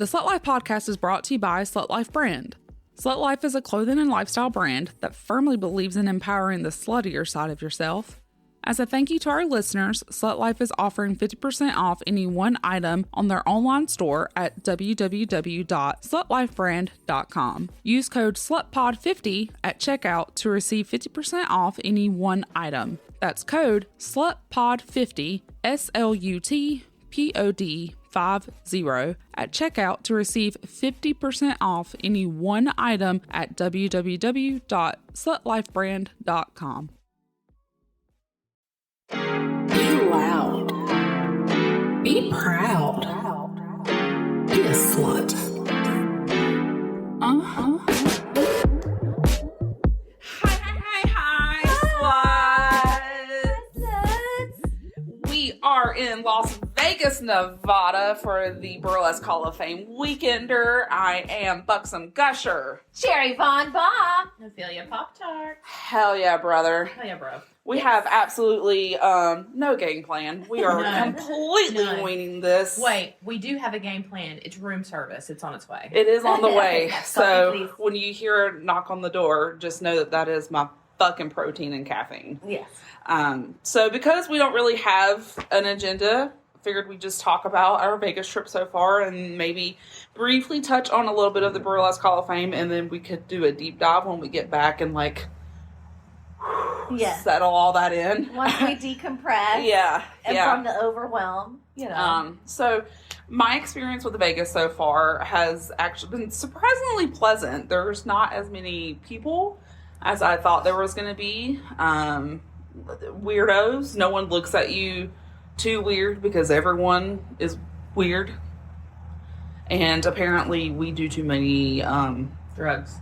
The Slut Life podcast is brought to you by Slut Life brand. Slut Life is a clothing and lifestyle brand that firmly believes in empowering the sluttier side of yourself. As a thank you to our listeners, Slut Life is offering 50% off any one item on their online store at www.slutlifebrand.com. Use code SLUTPOD50 at checkout to receive 50% off any one item. That's code SLUTPOD50, SLUTPOD50 at checkout to receive 50% off any one item at www.slutlifebrand.com. Be loud. Be proud. Be a slut. Hi, sluts. We are in Las Vegas, Nevada for the Burlesque Hall of Fame Weekender. I am Buxom Gusher. Cherry Von Bob. Ophelia Pop Tart. Hell yeah, brother. Hell yeah, bro. We have absolutely no game plan. We are completely winging this. Wait, we do have a game plan. It's room service. It's on its way. It is on the way. So please. when you hear a knock on the door, just know that that is my fucking protein and caffeine. Yes. So because we don't really have an agenda, figured we'd just talk about our Vegas trip so far and maybe briefly touch on a little bit of the Burlesque Hall of Fame, and then we could do a deep dive when we get back and settle all that in. Once we decompress. And from the overwhelm, you know. So my experience with Vegas so far has actually been surprisingly pleasant. There's not as many people as I thought there was going to be. Weirdos. No one looks at you too weird because everyone is weird. And apparently we do too many drugs.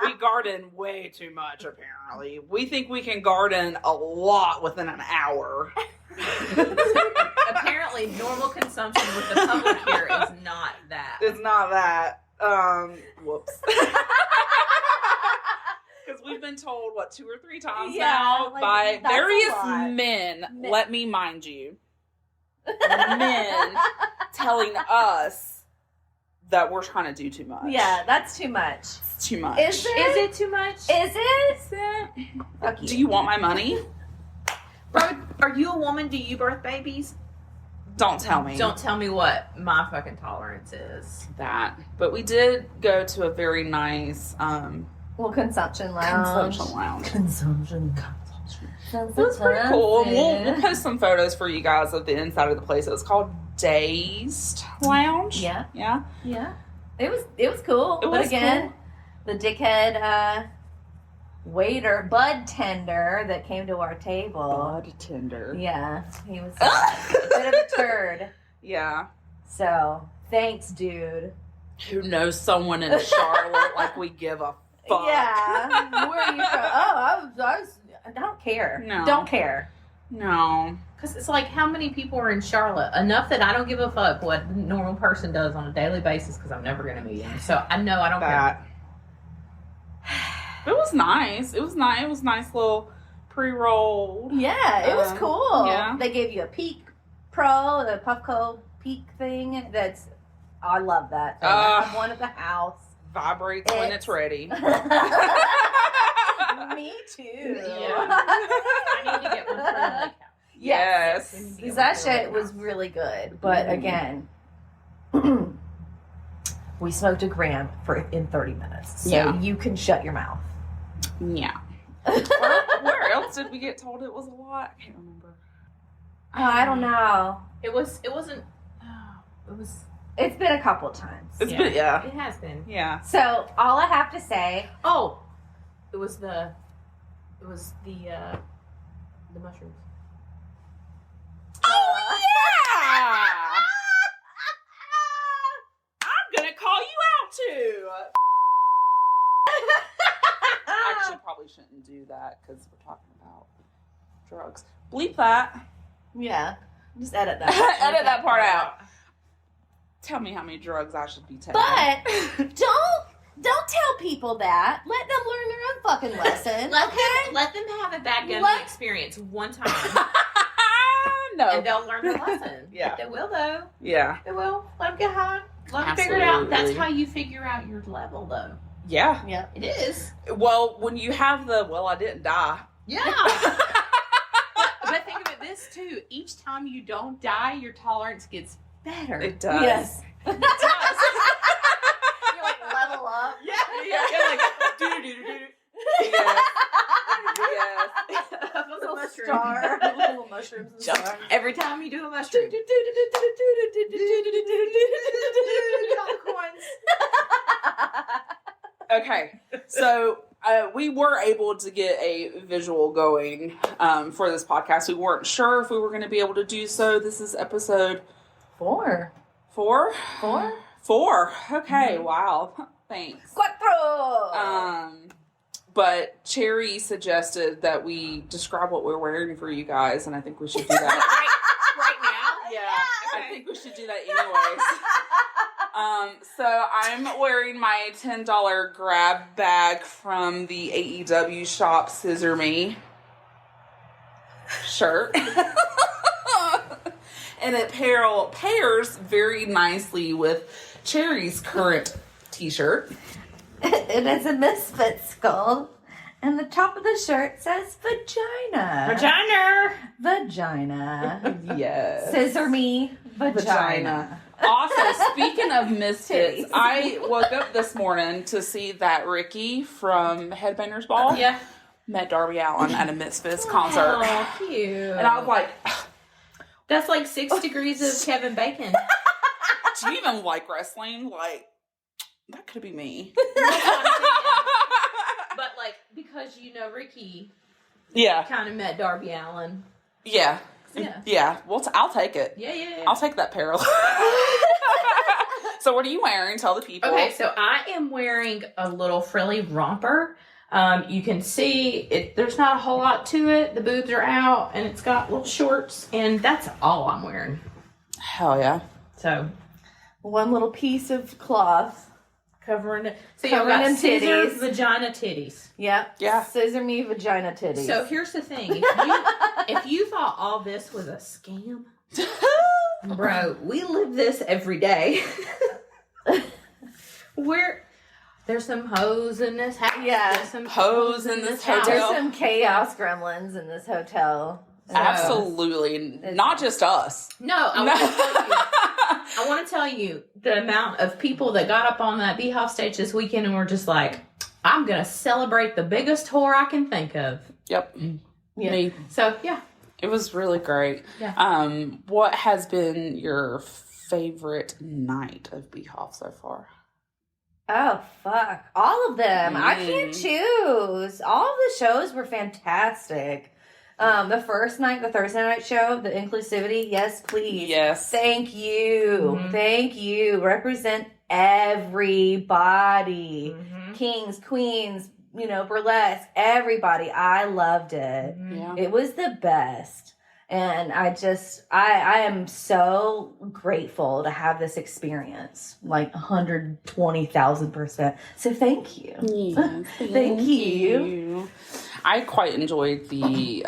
We garden way too much, apparently. We think we can garden a lot within an hour. Apparently, normal consumption with the public here is not that. It's not that. Whoops. Because we've been told, 2 or 3 times now by various men, let me mind you, men telling us that we're trying to do too much. Yeah, that's too much. It's too much. Is it too much? Is it? Okay. Do you want my money? Bro, are you a woman? Do you birth babies? Don't tell me. Don't tell me what my fucking tolerance is. That. But we did go to a very nice consumption lounge. Consumption. It was pretty cool. We'll post some photos for you guys of the inside of the place. It was called Dazed Lounge. Yeah. Yeah. It was cool. It was cool. The dickhead waiter, bud tender that came to our table. Bud tender. Yeah. He was a bit of a turd. Yeah. So, thanks, dude. Who knows someone in Charlotte like we give a fuck. Yeah. Where are you from? Oh, I don't care. No. Don't care. No. Because it's like, how many people are in Charlotte? Enough that I don't give a fuck what a normal person does on a daily basis because I'm never going to meet him. So I know I don't care. It was nice. It was nice. It was nice little pre-rolled. Yeah, it was cool. Yeah. They gave you a Peak Pro, the Puffco Peak thing. I love that. I have one at the house. Vibrates when it's ready. Me too. Yeah. I need to get one for the lake house. Yes. Because that shit was really good. But again, we smoked a gram in 30 minutes. So you can shut your mouth. Yeah. Where else did we get told it was a lot? I can't remember. I don't know. It's been a couple times. It has been. Yeah. So all I have to say. Oh, it was the mushrooms. Oh yeah! I'm gonna call you out too. Actually, probably shouldn't do that because we're talking about drugs. Bleep that. Yeah. Just edit that. Edit that part out. Tell me how many drugs I should be taking. But don't tell people that. Let them learn their own fucking lesson. Let them have a bad gummy experience one time. No. And they'll learn their lesson. Yeah. They will, though. Yeah. They will. Let them get high. Let them figure it out. That's how you figure out your level, though. Yeah. Yeah. It is. Well, when you have I didn't die. Yeah. but think of it this, too. Each time you don't die, your tolerance gets better. It does. Yes. It does. You like level up. Yeah. You're like, do-do-do-do-do. Yes. Little star. Little mushrooms and Jump. stars. Every time you do a mushroom. Okay, so we were able to get a visual going for this podcast. We weren't sure if we were going to be able to do so. This is episode 4. 4? 4? 4. Okay, wow. Thanks. 4. But Cherry suggested that we describe what we're wearing for you guys, and I think we should do that. Right now? Yeah, I think we should do that anyways. So I'm wearing my $10 grab bag from the AEW shop Scissor Me shirt. And it pairs very nicely with Cherry's current t-shirt. It is a misfit skull. And the top of the shirt says vagina. Vagina. Yes. Scissor me vagina. Also, speaking of misfits, I woke up this morning to see that Ricky from Headbangers Ball met Darby Allin at a Misfits concert. Oh, cute. And I was like, that's like 6 degrees of Kevin Bacon. do you even like wrestling? Like, that could be me. But like, because Ricky Yeah. kind of met Darby Allin. Yeah. Yeah. Yeah. Well, I'll take it. Yeah. I'll take that parallel. So what are you wearing? Tell the people. Okay, so I am wearing a little frilly romper. You can see it. There's not a whole lot to it. The boobs are out, and it's got little shorts, and that's all I'm wearing. Hell yeah. So One little piece of cloth. covering it. So Covering you've got them scissor, titties. vagina, titties. Yep. Yeah. Scissor me vagina titties. So here's the thing: if you thought all this was a scam, bro, we live this every day. There's some hoes in this house. Yeah. There's some Hoes in this house. there's hotel. some chaos gremlins in this hotel. Absolutely. Not just us. No, I want to tell you the amount of people that got up on that BHoF stage this weekend and were just like, I'm going to celebrate the biggest whore I can think of. Yep. Yeah. Me. So, yeah. It was really great. Yeah. What has been your favorite night of BHoF so far? Oh, fuck. All of them. I can't choose. All of the shows were fantastic. The first night, the Thursday night show, the inclusivity, yes, please. Yes. Thank you. Mhm. Thank you. Represent everybody. Mm-hmm. Kings, queens, burlesque, everybody. I loved it. Yeah. It was the best. And I am so grateful to have this experience, like 120,000%. So thank you. Yeah, Thank you. I quite enjoyed the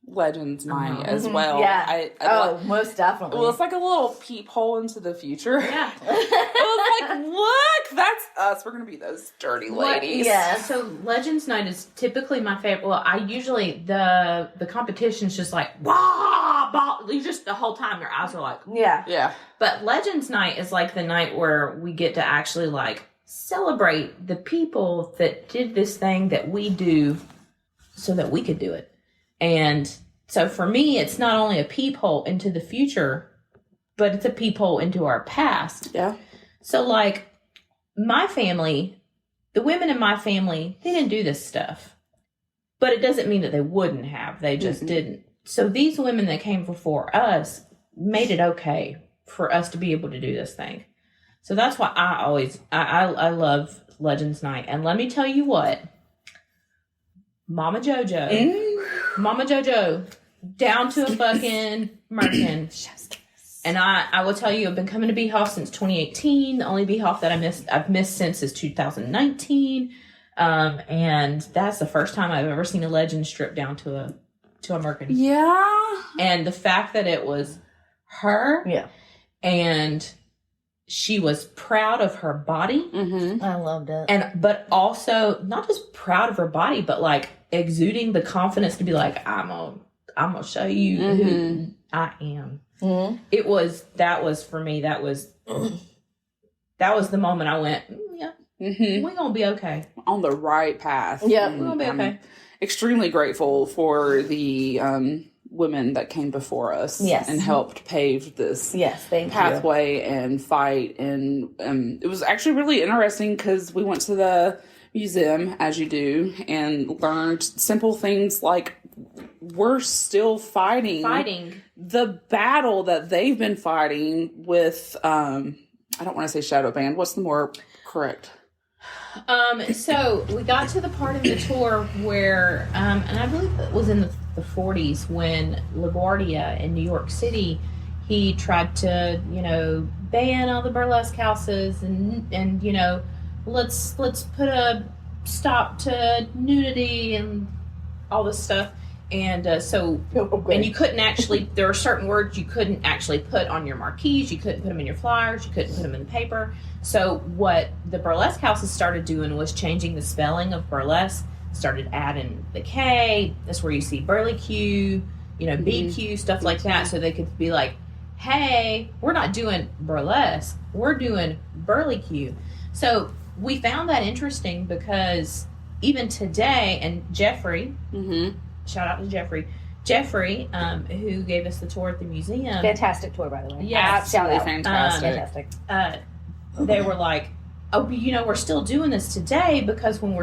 Legends night as well. Yeah. I most definitely. well, it's like a little peephole into the future. Yeah. I was like, look, that's us. We're going to be those dirty ladies. Yeah. So Legends Night is typically my favorite. Well, I usually, the competition's just like, wah, ball. You just, the whole time your eyes are like, Yeah. Yeah. but Legends Night is like the night where we get to actually like celebrate the people that did this thing that we do so that we could do it. And so for me, it's not only a peephole into the future, but it's a peephole into our past. Yeah. So like my family, the women in my family, they didn't do this stuff, but it doesn't mean that they wouldn't have. They just didn't. So these women that came before us made it okay for us to be able to do this thing. So that's why I love Legends Night. And let me tell you what, Mama JoJo, down to a fucking merkin. And I will tell you, I've been coming to BHoF since 2018. The only BHoF that I've missed since is 2019. And that's the first time I've ever seen a legend stripped down to to American. Yeah. And the fact that it was her. Yeah. And she was proud of her body. Mm-hmm. I loved it. But also not just proud of her body, but like exuding the confidence to be like, I'm gonna show you who I am. Mm-hmm. That was for me, that was the moment I went, yeah, we're gonna be okay. On the right path. Yeah. We're gonna be okay. I'm extremely grateful for the women that came before us and helped pave this pathway and fight. And it was actually really interesting because we went to the museum, as you do, and learned simple things like we're still fighting the battle that they've been fighting with, I don't want to say shadow band. What's the more correct? So we got to the part of the tour where, and I believe it was in the 40s when LaGuardia in New York City, he tried to, ban all the burlesque houses and let's put a stop to nudity and all this stuff. And and you couldn't actually, there are certain words you couldn't actually put on your marquees, you couldn't put them in your flyers, you couldn't put them in the paper. So what the burlesque houses started doing was changing the spelling of burlesque, started adding the K, that's where you see burlesque, BQ, stuff like that, so they could be like, hey, we're not doing burlesque, we're doing burlesque. So we found that interesting because even today, and Jeffrey, shout out to Jeffrey, who gave us the tour at the museum. Fantastic tour, by the way. Yeah, absolutely fantastic. They were like, oh, but we're still doing this today because when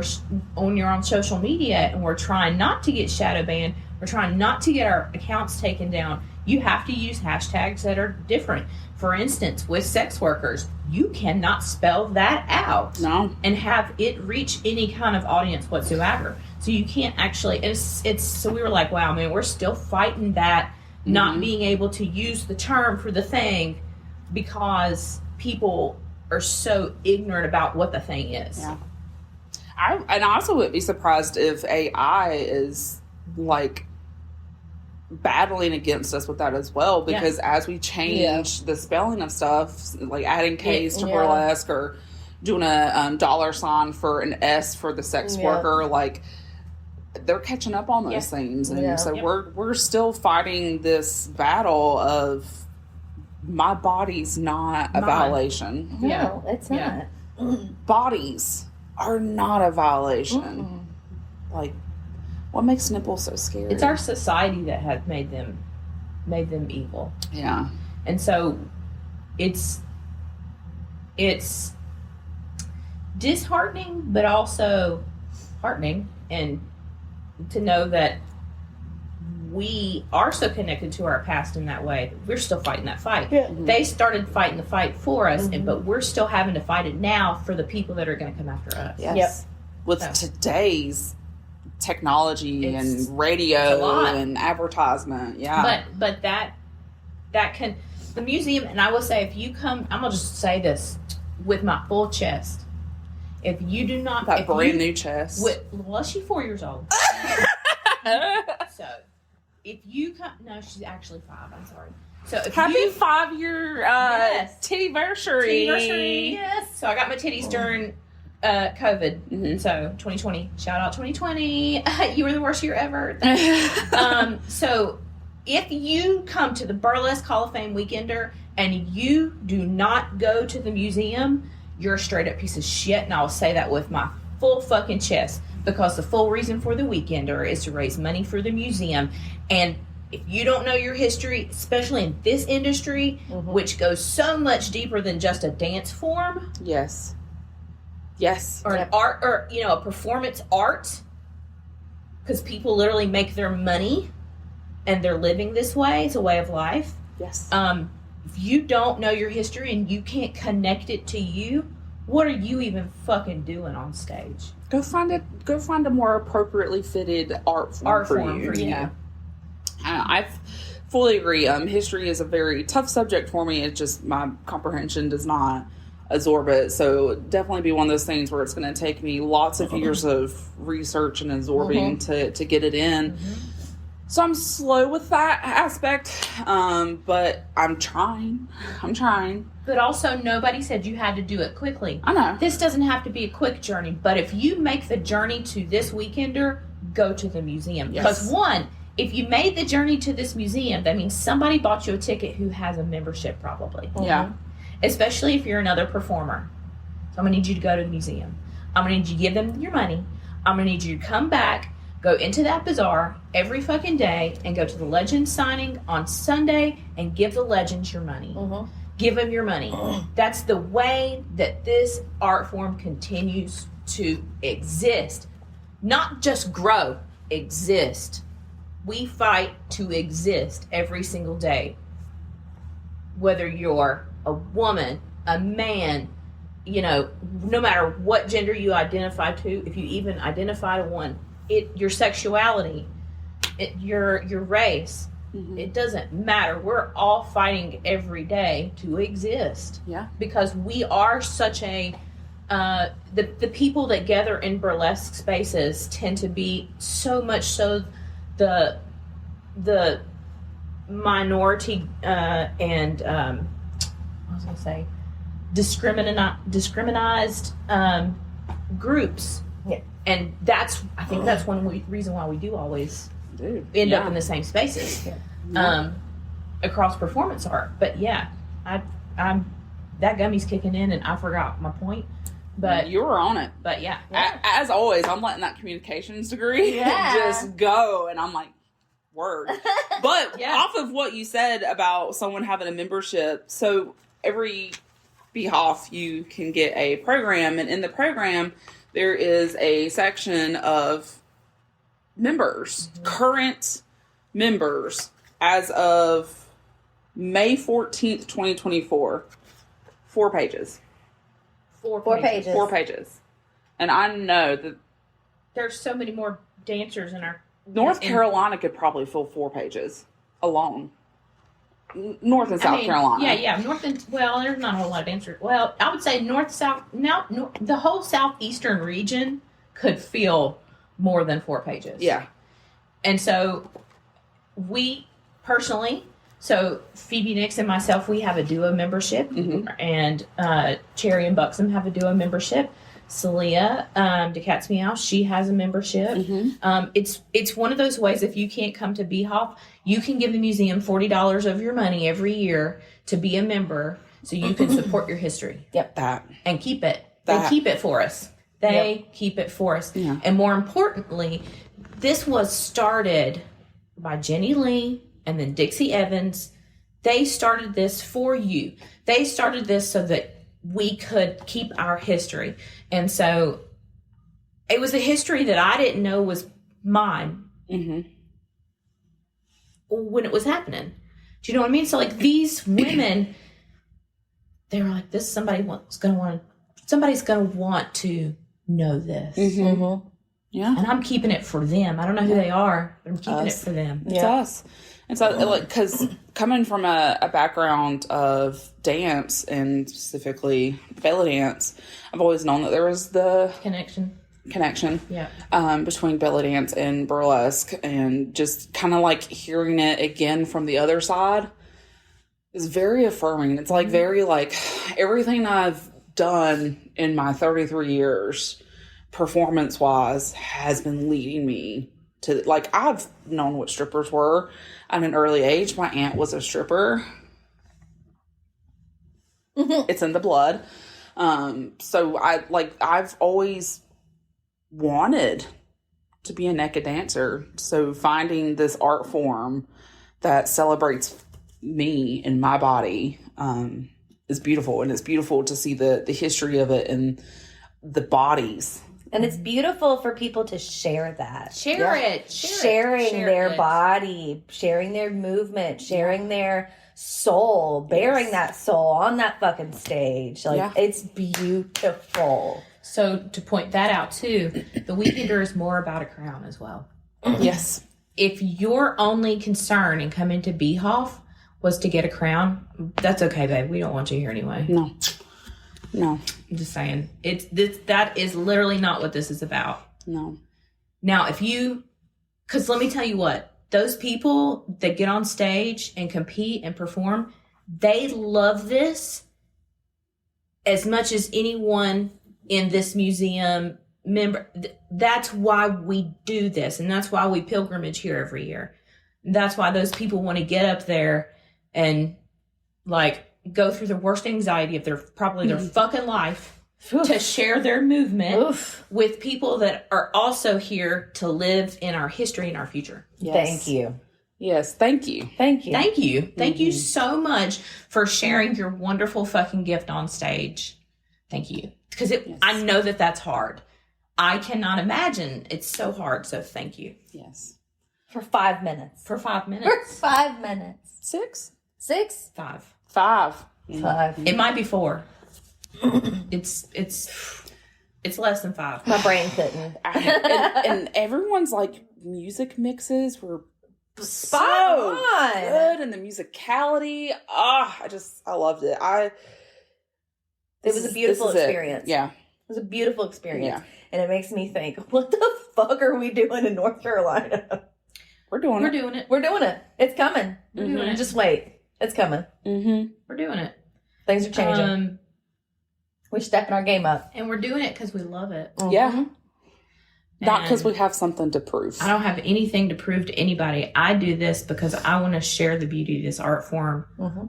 you're on social media and we're trying not to get shadow banned, we're trying not to get our accounts taken down, you have to use hashtags that are different. For instance, with sex workers, you cannot spell that out and have it reach any kind of audience whatsoever. So you can't actually, so we were like, wow, man, we're still fighting that, not being able to use the term for the thing because people are so ignorant about what the thing is. Yeah. I also would be surprised if AI is like battling against us with that as well, because as we change the spelling of stuff, like adding K's to burlesque or doing a dollar sign for an S for the sex worker, like they're catching up on those things, and so we're still fighting this battle of my body's not a violation. No, it's not. Bodies are not a violation. Like, what makes nipples so scary? It's our society that has made them evil. Yeah. And so it's disheartening, but also heartening, and to know that we are so connected to our past in that way. We're still fighting that fight. They started fighting the fight for us, but we're still having to fight it now for the people that are going to come after us. Yes. With today's technology and radio and advertisement. Yeah. But that can, the museum, and I will say, if you come, I'm going to just say this with my full chest. If you do not... That brand new chest. Well, she's 4 years old. So, if you come... No, she's actually 5. I'm sorry. So if Happy 5-year titty-versary. Yes. So I got my titties during COVID. So 2020. Shout out 2020. You were the worst year ever. So if you come to the Burlesque Hall of Fame Weekender and you do not go to the museum, you're a straight up piece of shit. And I'll say that with my full fucking chest, because the full reason for the Weekender is to raise money for the museum. And if you don't know your history, especially in this industry, which goes so much deeper than just a dance form. Yes. Or an art, or, a performance art. Because people literally make their money and they're living this way. It's a way of life. Yes. If you don't know your history and you can't connect it to you, what are you even fucking doing on stage? Go find a more appropriately fitted art form for you. Yeah. I fully agree. History is a very tough subject for me. It's just my comprehension does not absorb it. So definitely be one of those things where it's going to take me lots of years of research and absorbing to get it in. So I'm slow with that aspect, but I'm trying. But also, nobody said you had to do it quickly. I know. This doesn't have to be a quick journey, but if you make the journey to this Weekender, go to the museum. Yes. Because one, if you made the journey to this museum, that means somebody bought you a ticket who has a membership probably. Yeah. Especially if you're another performer. So I'm going to need you to go to the museum. I'm going to need you to give them your money. I'm going to need you to come back, go into that bazaar every fucking day, and go to the legend signing on Sunday and give the legends your money. Give them your money. That's the way that this art form continues to exist. Not just grow, exist. We fight to exist every single day. Whether you're a woman, a man, no matter what gender you identify to, if you even identify to one, your sexuality, your race, it doesn't matter. We're all fighting every day to exist. Yeah. Because we are such a the people that gather in burlesque spaces tend to be so much so the minority and I was gonna say discriminized groups. Yeah. And I think that's one reason why we do always end up in the same spaces across performance art. But yeah, I'm that gummy's kicking in, and I forgot my point. But you were on it. But yeah. As always, I'm letting that communications degree just go, and I'm like, word. But off of what you said about someone having a membership, so every BHoF you can get a program, and in the program there is a section of members, current members, as of May 14th, 2024. 4 pages. 4 pages. 4 pages. And I know that there's so many more dancers in our... North Carolina could probably fill 4 pages alone. North and South Carolina. Yeah. North and... Well, there's not a whole lot of dancers. Well, I would say north, south... Now, the whole southeastern region could fill more than 4 pages. Yeah. And so, we personally... So, Phoebe Nix and myself, we have a duo membership. And Cherry and Buxom have a duo membership. Celia, DeCat's Meow, she has a membership. It's one of those ways, if you can't come to BHoF, you can give the museum $40 of your money every year to be a member so you can support your history. Yep, that. And keep it. They keep it for us. They keep it for us. Yeah. And more importantly, this was started by Jenny Lee and then Dixie Evans. They started this for you. They started this so that we could keep our history. And so it was a history that I didn't know was mine when it was happening. Do you know what I mean? So like these women, they were like, somebody's going to want to know this. Yeah. And I'm keeping it for them. I don't know who they are, but I'm keeping it for them. It's us. And so, like, because coming from a background of dance and specifically belly dance, I've always known that there was the Connection. Between belly dance and burlesque, and just kind of like hearing it again from the other side is very affirming. It's like very like everything I've done in my 33 years performance wise has been leading me to, like, I've known what strippers were at an early age. My aunt was a stripper. It's in the blood. So I've always wanted to be a naked dancer. So finding this art form that celebrates me and my body is beautiful. And it's beautiful to see the history of it and the bodies. And it's beautiful for people to share that. Sharing their body, sharing their movement, sharing their soul, bearing that soul on that fucking stage. Like, it's beautiful. So to point that out too, the Weekender is more about a crown as well. Yes. If your only concern in coming to BHoF was to get a crown, that's okay, babe. We don't want you here anyway. No. I'm just saying. That is literally not what this is about. No. Now, because let me tell you what, those people that get on stage and compete and perform, they love this as much as anyone in this museum member. That's why we do this, and that's why we pilgrimage here every year. That's why those people want to get up there and like go through the worst anxiety of their fucking life to share their movement with people that are also here to live in our history and our future. Yes. Thank you. Yes, thank you. Thank you. Thank you. Thank you so much for sharing your wonderful fucking gift on stage. Thank you. Because I know that that's hard. I cannot imagine. It's so hard. So thank you. Yes. For 5 minutes. For 5 minutes. For 5 minutes. 6? 6? 5. 5. 5. It might be 4. It's less than 5. My brain couldn't. And everyone's like music mixes were spot on. Good, and the musicality. I loved it. It was a beautiful experience. Yeah. It was a beautiful experience. Yeah. And it makes me think, what the fuck are we doing in North Carolina? We're doing it. We're doing it. It's coming. We're doing it. Just wait. It's coming. Mm-hmm. We're doing it. Things are changing. We're stepping our game up. And we're doing it because we love it. Mm-hmm. Yeah. Not because we have something to prove. I don't have anything to prove to anybody. I do this because I want to share the beauty of this art form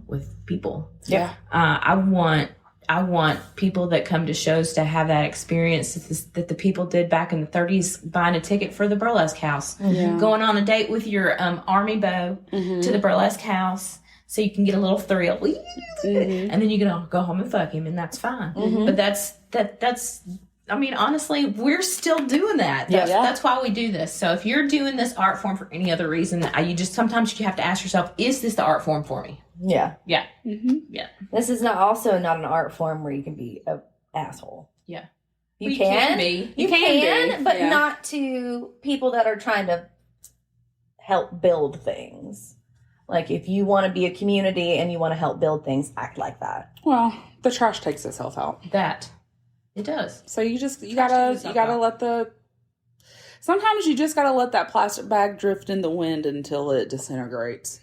with people. Yeah. I want people that come to shows to have that experience that the people did back in the 30s, buying a ticket for the Burlesque house, going on a date with your army beau to the Burlesque house so you can get a little thrill. And then you can go home and fuck him, and that's fine. But that's I mean, honestly, we're still doing that. That's why we do this. So if you're doing this art form for any other reason, sometimes you have to ask yourself, is this the art form for me? Yeah. Yeah. Mm-hmm. Yeah. This is also not an art form where you can be an asshole. Yeah. You can be. You can be, but not to people that are trying to help build things. Like, if you want to be a community and you want to help build things, act like that. Well, the trash takes itself out. That. It does. So you gotta let sometimes you just gotta let that plastic bag drift in the wind until it disintegrates.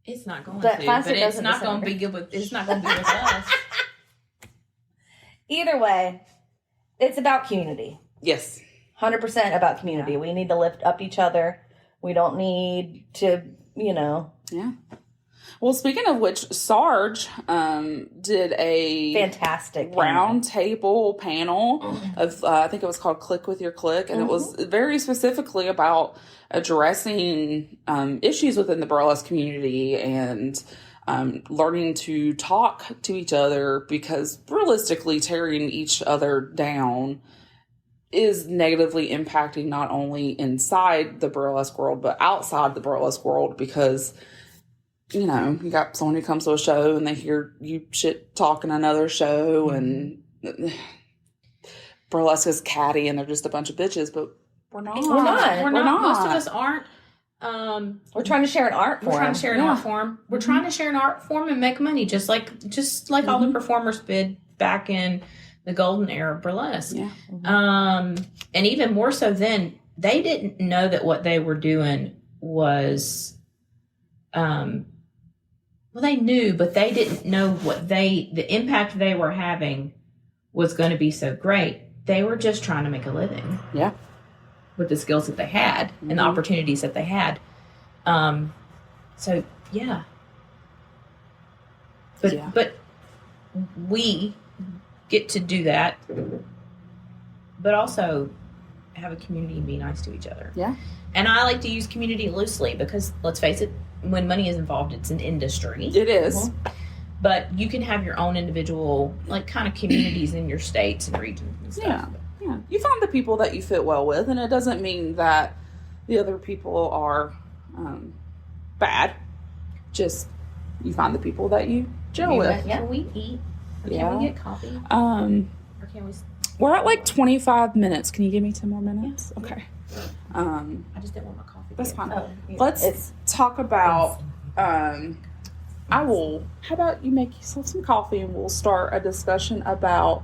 It's not going but to, but it's not going to be good with us. Either way, it's about community. Yes. 100% about community. We need to lift up each other. We don't need to, Yeah. Well, speaking of which, Sarge did a fantastic round table panel of, I think it was called Click With Your Click, and it was very specifically about addressing issues within the burlesque community and learning to talk to each other, because realistically tearing each other down is negatively impacting not only inside the burlesque world, but outside the burlesque world, because you got someone who comes to a show and they hear you shit talking another show, and burlesque is catty and they're just a bunch of bitches, but we're not. We're not. Most of us aren't. We're trying to share an art form. We're trying to share an art form. We're trying to share an art form and make money, just like all the performers did back in the golden era of burlesque. Yeah. And even more so then, they didn't know that what they were doing was, well, they knew, but they didn't know the impact they were having was going to be so great. They were just trying to make a living. Yeah. With the skills that they had and the opportunities that they had. So yeah. But we get to do that, but also have a community and be nice to each other. Yeah. And I like to use community loosely because, let's face it, when money is involved, it's an industry. It is. But you can have your own individual, kind of communities in your states and regions and stuff. Yeah. You find the people that you fit well with, and it doesn't mean that the other people are bad. Just you find the people that you gel with. Can we eat? Or can we get coffee? Or can we? We're at 25 minutes. Can you give me 10 more minutes? Yeah. Okay. I just didn't want my coffee. That's fine. Oh, Let's talk about. How about you make yourself some coffee and we'll start a discussion about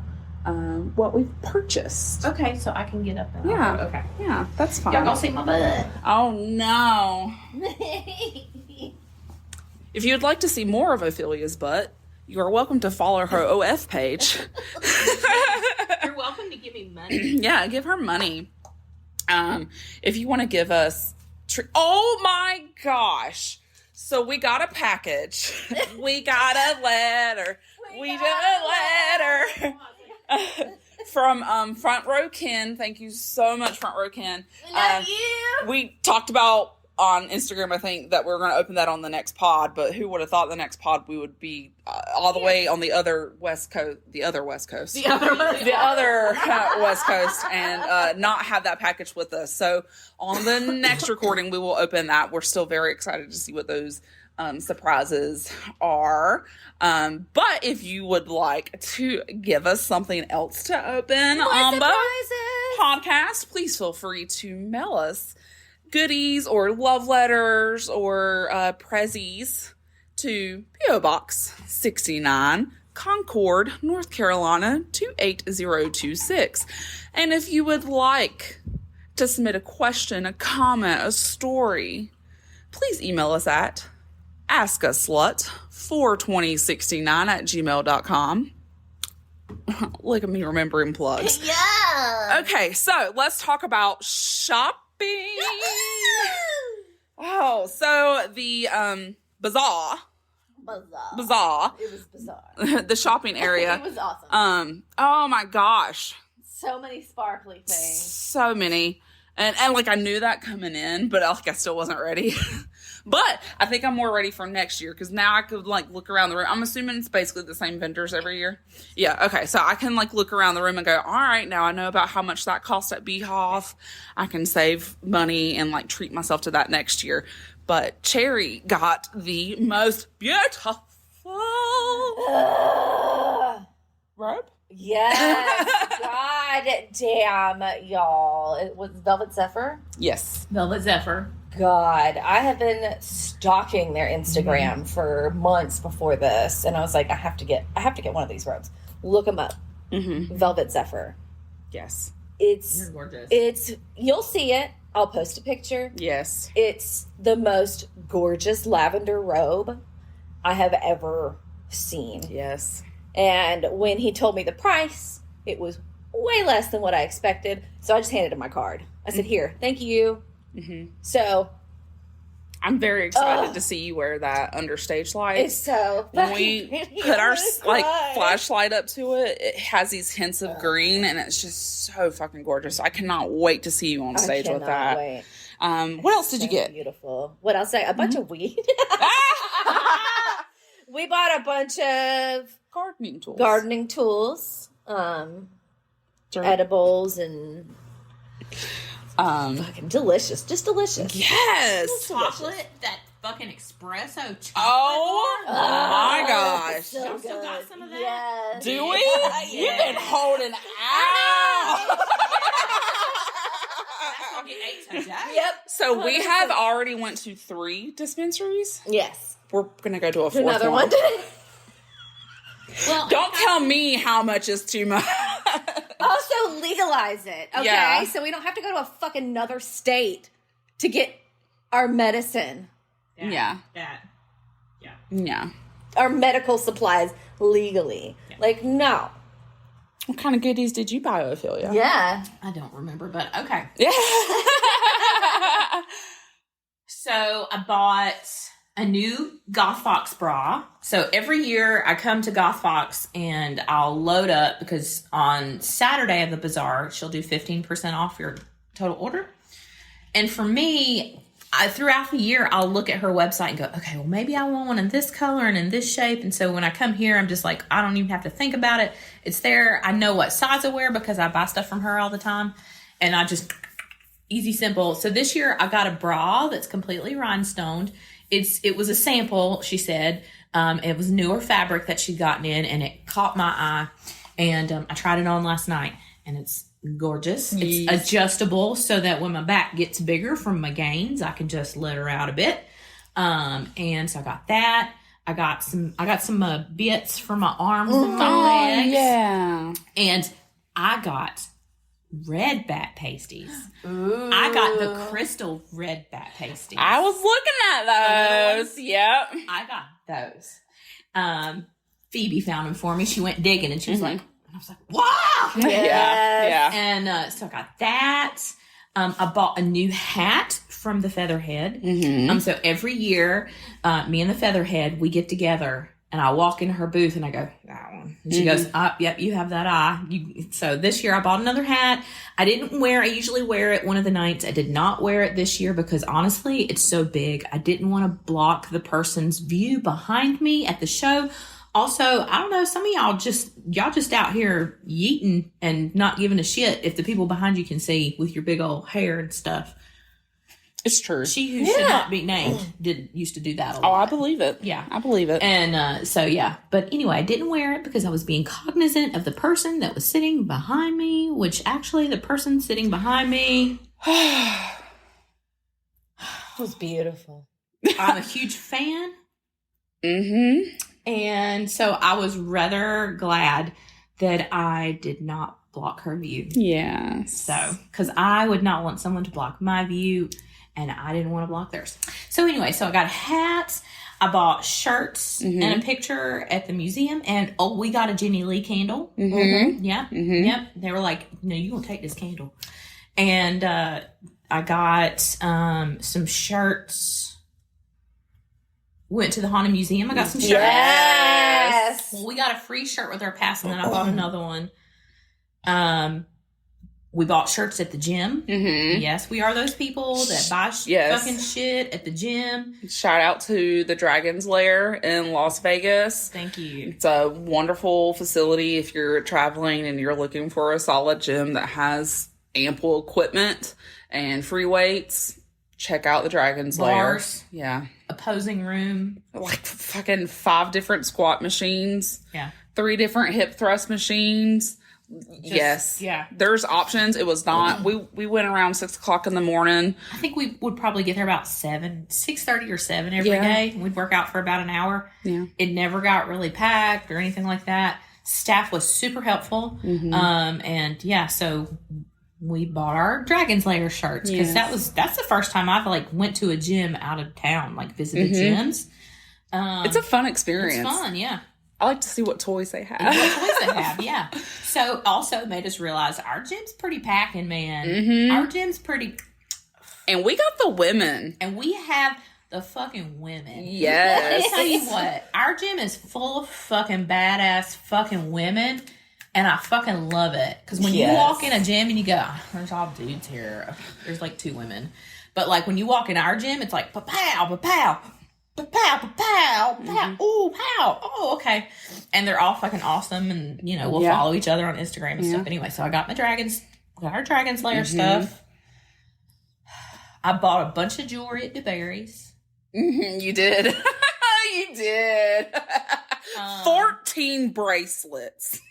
what we've purchased. Okay, so I can get up and Yeah. Okay. Yeah, that's fine. Y'all gonna see my butt. Oh, no. If you would like to see more of Ophelia's butt, you are welcome to follow her OF page. You're welcome to give me money. Yeah, give her money. If you want to give us... oh, my gosh. So we got a package. We got a letter. We got a letter. From Front Row Ken. Thank you so much, Front Row Ken. Love you. We talked about on Instagram, I think, that we were going to open that on the next pod, but who would have thought the next pod we would be all the way on the other West Coast, and not have that package with us. So on the next recording, we will open that. We're still very excited to see what those surprises are. But if you would like to give us something else to open on the podcast, please feel free to mail us goodies or love letters or prezzies to P.O. Box 69, Concord, North Carolina 28026. And if you would like to submit a question, a comment, a story, please email us at askaslut42069@gmail.com. Look at me remembering plugs. Yeah. Okay, so let's talk about shopping. Oh, so the bazaar. It was bizarre. The shopping area. It was awesome. Oh my gosh. So many sparkly things. So many. And like I knew that coming in, but like I still wasn't ready. But I think I'm more ready for next year because now I could like look around the room. I'm assuming it's basically the same vendors every year. Yeah, okay. So I can like look around the room and go, all right, now I know about how much that costs at BHoF. I can save money and like treat myself to that next year. But Cherry got the most beautiful robe. Yes. God damn, y'all. It was Velvet Zephyr. Yes. Velvet Zephyr. God, I have been stalking their Instagram for months before this, and I was like, I have to get one of these robes. Look them up. Velvet Zephyr. Yes. You're gorgeous. It's you'll see it. I'll post a picture. Yes. It's the most gorgeous lavender robe I have ever seen. Yes. And when he told me the price, it was way less than what I expected. So I just handed him my card. I said, here, thank you. So I'm very excited to see you wear that under stage lights. it's so When we fucking put our pretty. flashlight up to it, it has these hints of green, and it's just so fucking gorgeous. I cannot wait to see you on stage with that. Wait. What else did you get? Beautiful. What else? A bunch of weed. We bought a bunch of Gardening tools. edibles and fucking delicious. Just delicious. Yes. Chocolate, that fucking espresso chocolate. Oh my gosh. So Y'all still got good. some of that? Yes. Do we? You've been holding out. That's gonna get 8 today. Yep. So we have already went to 3 dispensaries. Yes. We're gonna go to a 4th Another one today. Well, Don't tell me how much is too much. Also legalize it, okay? Yeah. So we don't have to go to a fucking another state to get our medicine, Yeah. our medical supplies legally. Yeah. Like, no. What kind of goodies did you buy, Ophelia? Yeah. I don't remember, but okay. Yeah. So I bought a new Goth Fox bra. So every year I come to Goth Fox and I'll load up because on Saturday of the bazaar, she'll do 15% off your total order. And for me, throughout the year, I'll look at her website and go, okay, well, maybe I want one in this color and in this shape. And so when I come here, I'm just like, I don't even have to think about it. It's there. I know what size I wear because I buy stuff from her all the time. And I just, easy, simple. So this year I got a bra that's completely rhinestoned. It was a sample, she said. It was newer fabric that she'd gotten in, and it caught my eye. And I tried it on last night, and it's gorgeous. It's adjustable so that when my back gets bigger from my gains, I can just let her out a bit. And so I got that. I got some bits for my arms and my legs. Yeah. And I got red bat pasties. Ooh. I got the crystal red bat pasties. I was looking at those. Yep. I got those. Phoebe found them for me. She went digging and she was like, and I was like, wow. Yeah. And so I got that. I bought a new hat from the Featherhead. So every year, me and the Featherhead, we get together and I walk into her booth and I go, that one. And she goes, yep, you have that eye. So this year I bought another hat. I usually wear it one of the nights. I did not wear it this year because honestly, it's so big. I didn't want to block the person's view behind me at the show. Also, I don't know, some of y'all just out here yeeting and not giving a shit if the people behind you can see with your big old hair and stuff. It's true. She who should not be named used to do that a lot. Oh, I believe it. Yeah. I believe it. And so, yeah. But anyway, I didn't wear it because I was being cognizant of the person that was sitting behind me, which actually the person sitting behind me was beautiful. I'm a huge fan. And so I was rather glad that I did not block her view. Yeah. So, because I would not want someone to block my view, and I didn't want to block theirs. So anyway, so I got a hat. I bought shirts and a picture at the museum, and we got a Jenny Lee candle. Yeah. Yep. They were like, no, you're going to take this candle. And I got some shirts. Went to the Haunted Museum. I got some shirts. Yes. Well, we got a free shirt with our pass, and then I bought another one. We bought shirts at the gym. Yes, we are those people that buy fucking shit at the gym. Shout out to the Dragon's Lair in Las Vegas. Thank you. It's a wonderful facility if you're traveling and you're looking for a solid gym that has ample equipment and free weights. Check out the Dragon's Lair. Bars. Yeah. Opposing room. Like fucking 5 different squat machines. Yeah. 3 different hip thrust machines. Yes. Yeah. There's options. It was not. We went around 6 o'clock in the morning. I think we would probably get there about 6:30 or 7 every day. We'd work out for about an hour. Yeah. It never got really packed or anything like that. Staff was super helpful. And yeah, so we bought our Dragon's Lair shirts because that's the first time I've went to a gym out of town, visited gyms. It's a fun experience. It's fun, yeah. I like to see what toys they have. Yeah. So also made us realize our gym's pretty packing, man. Our gym's pretty. And we got the women. And we have the fucking women. Yes. Let me tell you what. Our gym is full of fucking badass fucking women. And I fucking love it. Because when you walk in a gym and you go, there's all dudes here. There's 2 women. But when you walk in our gym, it's like, pa-pow, pa-pow. Pa-pow, pa-pow, pa-pow, ooh, pow, oh, okay. And they're all fucking awesome, and, we'll follow each other on Instagram and stuff. Anyway, so I got our Dragon's Lair stuff. I bought a bunch of jewelry at DeBerry's. You did. You did. 14 bracelets.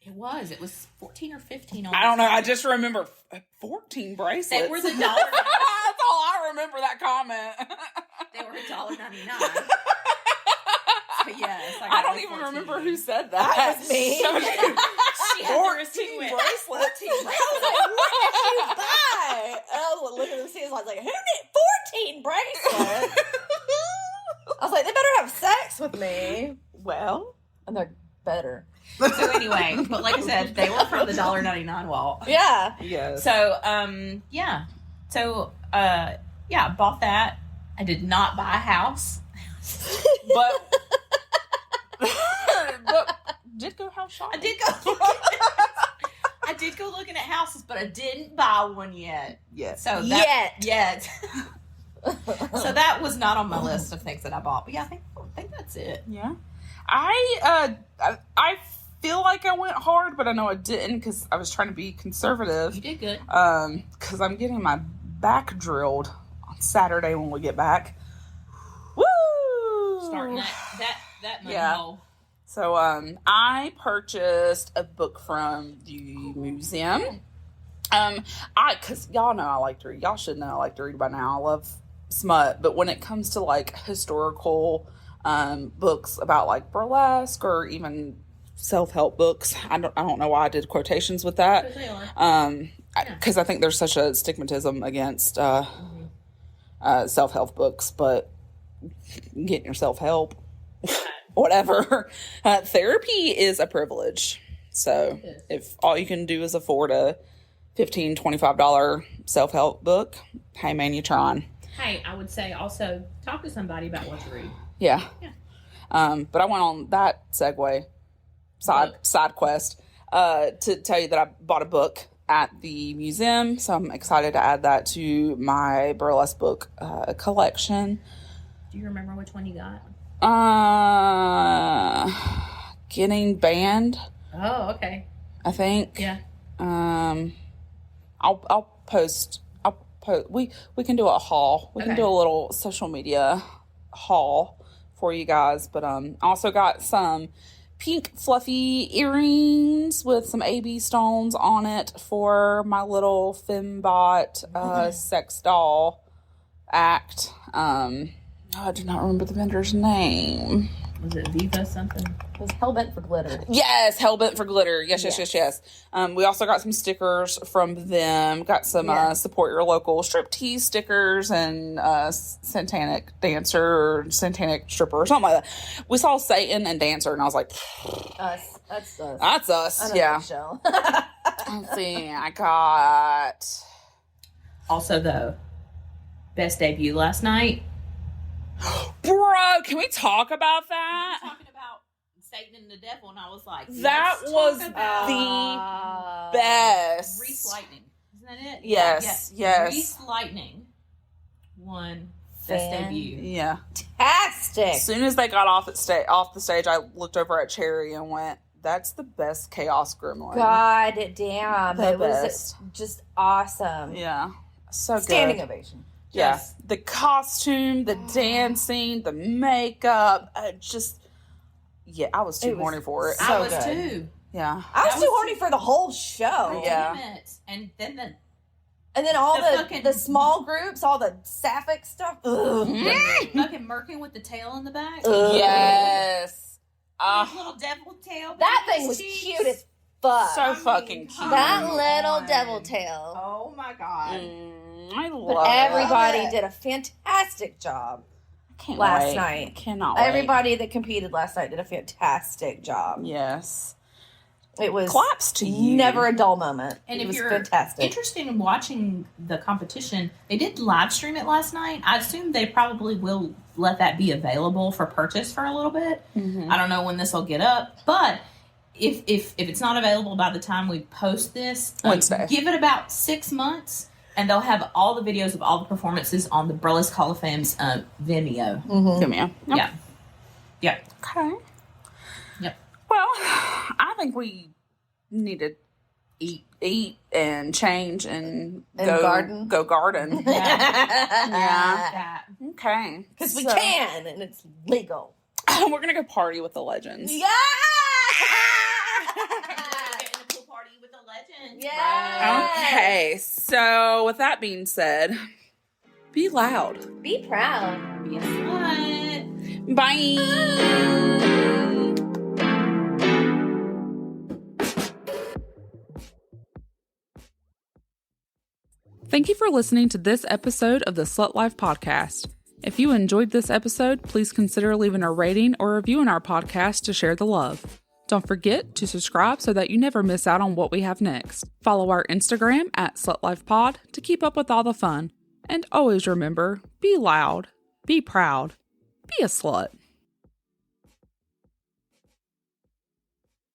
It was 14 or 15. I don't know. I just remember 14 bracelets. They were the $1.99. That's all I remember that comment. They were $1.99. But yes, I don't even remember who said that. That was me. She had 14 bracelets. I was like, what did you buy? I was looking at the scenes. I was like, who did 14 bracelets? I was like, they better have sex with me. Well, and they're better. So anyway, but like I said, they were from the $1.99 wall. Yeah. Yes. So, yeah. So, I bought that. I did not buy a house. But did go house shopping. I did go looking at houses, but I didn't buy one yet. Yes. So yet. So that was not on my list of things that I bought. But yeah, I think that's it. Yeah. I feel like I went hard, but I know I didn't because I was trying to be conservative. You did good. Because I'm getting my back drilled on Saturday when we get back. Woo! Starting that money hole. So I purchased a book from the museum. Because y'all know I like to read. Y'all should know I like to read by now. I love smut, but when it comes to historical books about like burlesque or even self-help books. I don't know why I did quotations with that. Because I think there's such a stigmatism against self-help books, but getting yourself help, whatever. Therapy is a privilege. So if all you can do is afford a $15, $25 self-help book, hey man, you're trying. Hey, I would say also talk to somebody about what to read. Yeah. But I went on that segue, side quest, to tell you that I bought a book at the museum. So I'm excited to add that to my burlesque book collection. Do you remember which one you got? Getting banned. Oh, okay. I think. Yeah. I'll post. We can do a haul. We can do a little social media haul for you guys. But I also got some pink fluffy earrings with some AB stones on it for my little fembot sex doll act. I do not remember the vendor's name. Was it Viva something? It was Hellbent for Glitter. Yes, Hellbent for Glitter. Yes. We also got some stickers from them. Got some support your local striptease stickers and satanic dancer or satanic stripper or something like that. We saw Satan and Dancer, and I was like, Us. That's us. That's us. Another show. Let's see. I got. Also, though, best debut last night. Bro, can we talk about that? Talking about Satan and the devil, and I was like, that was the best. Reese Lightning. Isn't that it? Yes. Reese Lightning won best debut. Yeah. Fantastic. As soon as they got off the stage, I looked over at Cherry and went, "That's the best Chaos Gremlin." God damn. The It was best. just awesome. Yeah. So Standing good. ovation. Yeah. The costume, the dancing, the makeup, I was too horny for it. I was too. Yeah. I was too horny for the whole show. Yeah. And then all the the small groups, all the sapphic stuff. Ugh. fucking Merkin with the tail in the back. Yes. Little devil tail. That thing was cute as fuck. So fucking cute. That little devil tail. Oh my god. I But love everybody did a fantastic job Can't last wait. night. Cannot wait. Everybody that competed last night did a fantastic job. Yes. It was Claps to you. never a dull moment. And it if was you're fantastic. interested in watching the competition, they did live stream it last night. I assume they probably will let that be available for purchase for a little bit. Mm-hmm. I don't know when this will get up, but if it's not available by the time we post this, Wednesday. Give it about 6 months, and they'll have all the videos of all the performances on the Burlesque Hall of Fame's Vimeo. Vimeo. Yep. Yeah. Okay. Yep. Well, I think we need to eat and change and go garden. Go garden. Yeah. Okay. Because we can, and it's legal. We're gonna go party with the legends. Yeah! Getting a pool party with the legend. Yeah! Okay. So with that being said, be loud. Be proud. Be a slut. Bye. Thank you for listening to this episode of the Slut Life Podcast. If you enjoyed this episode, please consider leaving a rating or review in our podcast to share the love. Don't forget to subscribe so that you never miss out on what we have next. Follow our Instagram at SlutLifePod to keep up with all the fun. And always remember, be loud, be proud, be a slut.